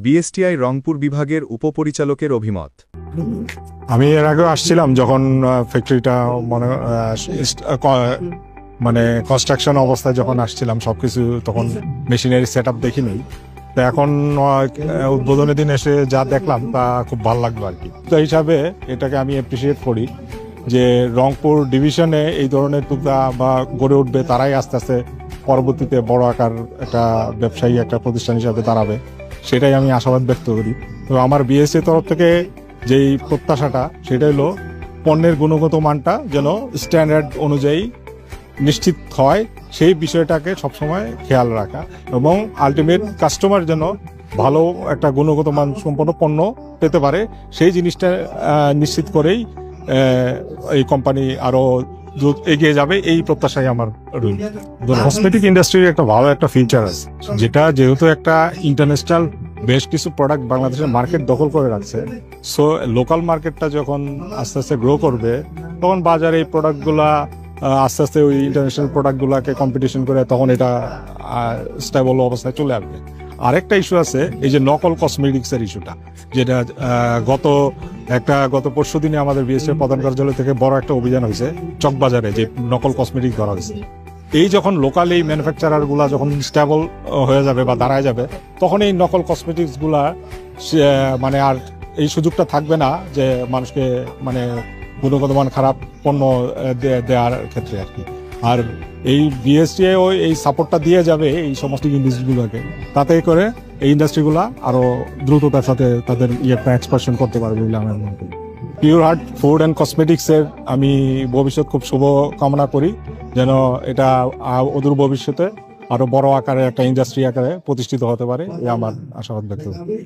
BSTI Rangpur বিভাগের উপপরিচালকের অভিমত। আমি এর আগে আসছিলাম যখন ফ্যাক্টরিটা মানে কনস্ট্রাকশন অবস্থায় যখন আসছিলাম সবকিছু তখন মেশিনারি সেট আপ দেখিনি। তো এখন উদ্বোধনের দিন এসে যা দেখলাম তা খুব ভালো লাগলো আর কি। তো হিসাবে এটাকে আমি অ্যাপ্রিসিয়েট করি যে রংপুর ডিভিশনে এই ধরনের টুকরা বা গড়ে উঠবে, তারাই আস্তে আস্তে পরবর্তীতে বড় আকার একটা ব্যবসায়ী একটা প্রতিষ্ঠান হিসাবে দাঁড়াবে, সেটাই আমি আশাবাদ ব্যক্ত করি। তো আমার বিএসসি তরফ থেকে যেই প্রত্যাশাটা সেটা হলো পণ্যের গুণগত মানটা যেন স্ট্যান্ডার্ড অনুযায়ী নিশ্চিত হয়, সেই বিষয়টাকে সবসময় খেয়াল রাখা এবং আলটিমেট কাস্টমার যেন ভালো একটা গুণগত মান সম্পন্ন পণ্য পেতে পারে, সেই জিনিসটা নিশ্চিত করেই এই কোম্পানি আরো এগিয়ে যাবে, এই প্রত্যাশাই আমার রইল। কসমেটিক ইন্ডাস্ট্রির একটা ভালো একটা ফিউচার আছে, যেটা যেহেতু একটা ইন্টারন্যাশনাল বেশ কিছু প্রোডাক্ট বাংলাদেশের মার্কেট দখল করে রাখছে। সো লোকাল মার্কেটটা যখন আস্তে আস্তে গ্রো করবে তখন বাজারে এই প্রোডাক্টগুলা আস্তে আস্তে ওই ইন্টারন্যাশনাল প্রোডাক্টগুলোকে কম্পিটিশন করে তখন এটা স্টেবল অবস্থায় চলে আসবে। আরেকটা ইস্যু আছে এই যে নকল কসমেটিক্স এর ইস্যুটা, যেটা গত পরশু দিনে আমাদের বিএসএফ প্রধান কার্যালয় থেকে বড় একটা অভিযান হয়েছে চকবাজারে, যে নকল কসমেটিক ধরা হয়েছে। এই যখন লোকাল এই ম্যানুফ্যাকচারার গুলা যখন স্টেবল হয়ে যাবে বা দাঁড়ায় যাবে, তখন এই নকল কসমেটিক্স গুলা মানে আর এই সুযোগটা থাকবে না যে মানুষকে মানে গুণগত মান খারাপ পণ্য দেওয়ার ক্ষেত্রে আর কি। আর এই বিএসটিআই এই সাপোর্টটা দিয়ে যাবে এই সমস্ত ইন্ডাস্ট্রিগুলোকে, তাতে করে এই ইন্ডাস্ট্রিগুলো আরো দ্রুততার সাথে তাদের এক্সপানশন করতে পারবে বলে আমার মনে করি। Pure heart food and cosmetics এর আমি ভবিষ্যৎ খুব শুভ কামনা করি, যেন এটা অদূর ভবিষ্যতে আরো বড় আকারে একটা ইন্ডাস্ট্রি আকারে প্রতিষ্ঠিত হতে পারে, এই আমার আশাবাদ ব্যক্ত করি।